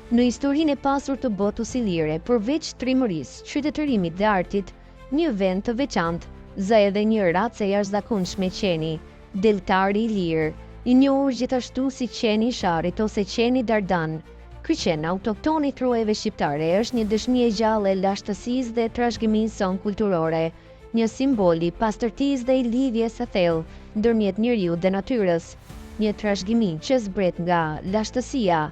Në historinë e pasur të botës ilire, përveç trimërisë, qytetërimit dhe artit, një vend të veçantë, za edhe një racë e jashtëzakonshme qeni, deltari i lirë, i njohur gjithashtu si qeni i Sharit ose qeni Dardan. Ky qen autokton i trojeve shqiptare është një dëshmi e gjallë e lashtësisë dhe trashëgimisë son kulturore, një simbol i pastërtisë dhe i lidhjes së thellë ndërmjet njeriut dhe natyrës, një trashëgimi që zbret nga lashtësia.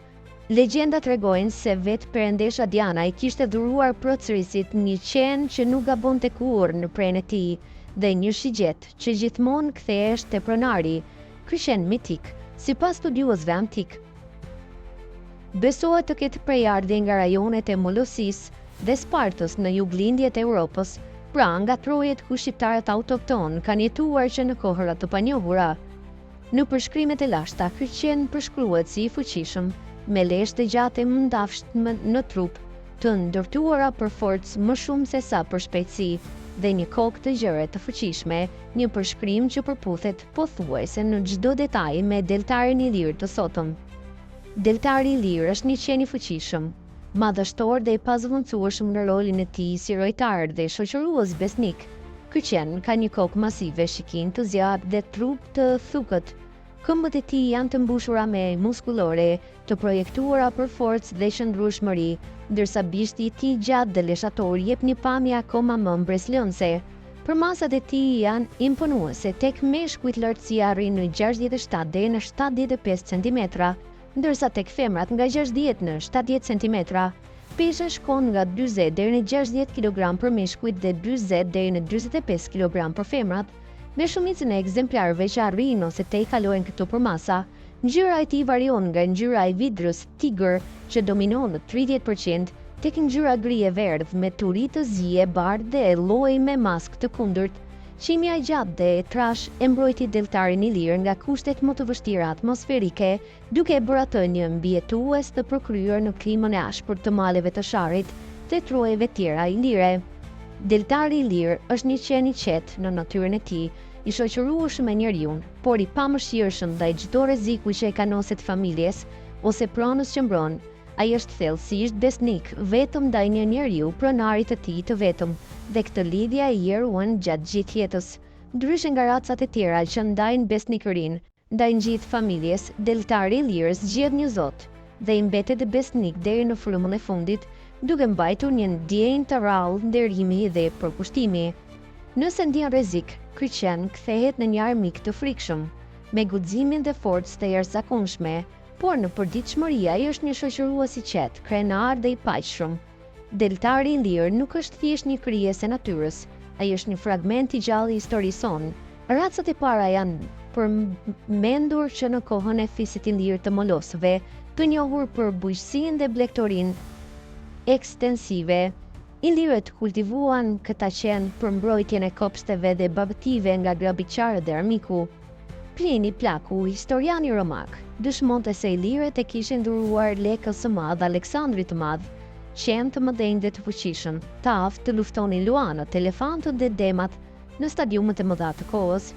Legjenda tregojnë se vetë perëndesha Diana i kishte dhuruar procërisit një qen që nuk gabonte kurrë në prenë e tij dhe një shigjet që gjithmonë kthehej te pronari. Ky qen mitik, sipas studiuesve antik, besohet të ketë prejardhje nga rajonet e Molosisë dhe Spartës në juglindjet e Europës, pra nga trojet ku shqiptarët autokton kanë jetuar që në kohëra të panjohura. Në përshkrimet e lashta, ky qen përshkruhet si i fuqishëm, me leshë të gjatë e mundafshme në trup, të ndërtuara për forcë më shumë se sa për shpejtësi, dhe një kokë të gjerë të fuqishme, një përshkrim që përputhet pothuajse në çdo detaj me deltarin i lirë të sotëm. Deltari i lirë është një qen i fuqishëm, madhështor dhe i pazëvendësueshëm në rolin e tij si rojtar dhe shoqërues besnik. Ky qen ka një kokë masive, shikin të zjarrt dhe trup të thukët. Këmbët e tij janë të mbushura me muskulore, të projektuara për forcë dhe shëndrueshmëri, ndërsa bishti i tij gjatë dhe leshator jep një pamje akoma më mbreslënse. Përmasat e tij janë imponuese, tek meshkujt lartësia arrin në 67 deri në 75 cm, ndërsa tek femrat nga 60 në 70 cm. Pesha shkon nga 40 deri në 60 kg për meshkujt dhe 40 deri në 45 kg për femrat. Me shumicën e ekzemplarëve që arrin ose te i kalojnë këto përmasa, ngjyra e tij varion nga ngjyra e vidrës tigër që dominon në 30%, tek ngjyra gri e verdhë me turi të zi e bardhë dhe lloj me mask të kundërt. Qimja e gjatë dhe e trash e mbrojti deltarin i lirë nga kushtet më të vështira atmosferike, duke e bërë atë një mbijetues të përkryer në klimën e ashpër të maleve të Sharit dhe trojeve tjera ilire. Deltari i lirë është një qen i qetë në natyrën e tij, i shoqërueshëm me njeriu, por i pamëshirshëm ndaj çdo rreziku që e kanoset familjes ose pronës që mbron. Ai është thellësisht besnik vetëm ndaj një njeriu, pronarit të tij të vetëm, dhe këtë lidhje e jeruan gjatë gjithë jetës. Ndryshe nga racat e tjera që ndajnë besnikërinë, ndaj gjithë familjes, deltari i lirë zgjedh një Zot dhe i mbetet besnik deri në frymën e fundit, duke mbajtur një ndjenjë të rrallë nderimi dhe përkushtimi. Nëse ndjen rrezik, ky qen kthehet në një armik të frikshëm, me guximin dhe forcë të jashtëzakonshme, por në përditshmëri ai është një shoqërues i qetë, krenar dhe i paqshëm. Deltari i lirë nuk është thjesht një krijesë e natyrës, ai është një fragment i gjallë i historisë sonë. Racat e para janë përmendur që në kohën e fisit i lirë të molosëve, të njohur për bujqësinë dhe blegtorinë ekstensive. Ilirët kultivuan këta qen për mbrojtjen e kopshteve dhe babëtive nga grabiqarët dhe armiku. Plini Plaku, historiani romak, dëshmonte se ilirët e kishin dhuruar Lekës së Madh, Aleksandrit të Madh, qen të mëdhenj dhe të fuqishëm, të aftë të luftonin luanët, elefantët dhe demat në stadiumet e mëdha të kohës.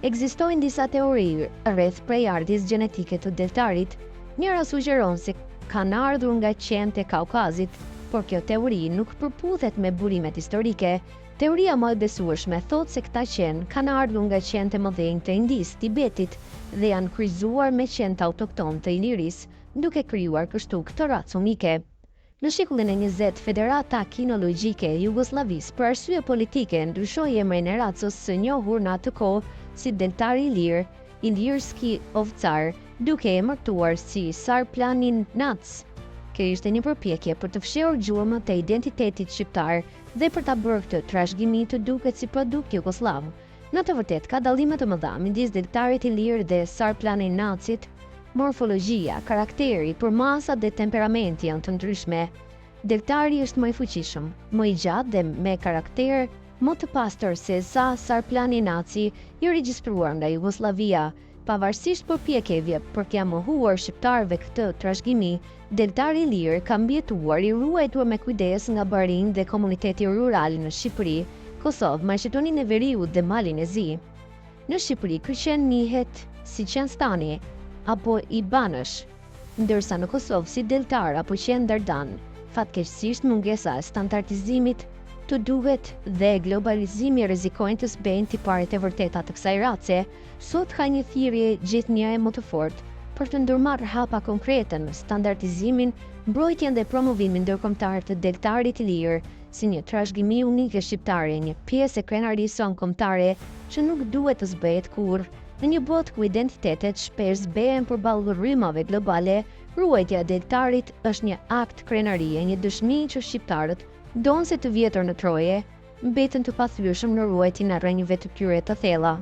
Ekzistojnë disa teori rreth prejardhjes gjenetike të deltarit. Njëra sugjeron se kanë ardhur nga qentë e Kaukazit, por kjo teori nuk përputhet me burimet historike. Teoria më e besueshme thotë se këta qenë kanë ardhur nga qentë e mëdhenj të Indis, Tibetit dhe janë kryqëzuar me qentë autokton të Ilirisë, duke krijuar kështu këtë racë unike. Në shekullin e 20, Federata Kinologjike e Jugosllavisë për arsye politike ndryshoi emrin e racës së njohur në atë kohë si deltari i lirë, ilirski ovcar, duke e emërtuar si Sarplaninac. Kjo ishte një përpjekje për të fshehur gjurmët e identitetit shqiptar dhe për ta bërë këtë trashëgimi të duket si produkt jugosllav. Në të vërtetë ka dallime të mëdha midis deltarit i lirë dhe Sarplaninacit. Morfologjia, karakteri, përmasat dhe temperamenti janë të ndryshme. Deltari është më i fuqishëm, më i gjatë dhe me karakter më të pastër se sa Sarplaninaci i regjistruar nga Jugosllavia. Pavarësisht përpjekjeve për t'ia mohuar shqiptarëve këtë trashëgimi, deltari i lirë ka mbijetuar i ruajtur me kujdes nga barinj dhe komuniteti rural në Shqipëri, Kosovë, Maqedoninë e Veriut dhe Malin e Zi. Në Shqipëri ky qen njihet si qen stani apo i banësh. ndërsa në Kosovë si deltar apo qendërdan, fatkeqësisht mungesa e standardizimit të duhet dhe globalizimi rrezikojnë të zbejnë tiparet e vërteta të kësaj race, sot ka një thirrje gjithnjë më të fortë për të ndërmarrë hapa konkrete në standardizimin, mbrojtjen dhe promovimin ndërkombëtar të deltarit të lirë, si një trashëgimi unike shqiptare, një pjesë e krenarisë son kombëtare që nuk duhet të zbehet kurrë. Në një botë ku identitetet shpesh zbehen përballë rrymave globale, ruajtja e deltarit është një akt krenarie, një dëshmi që shqiptarët, donse të vjetër në Troje, mbeten të pathyeshëm në ruajtjen e rrënjëve të tyre të thella.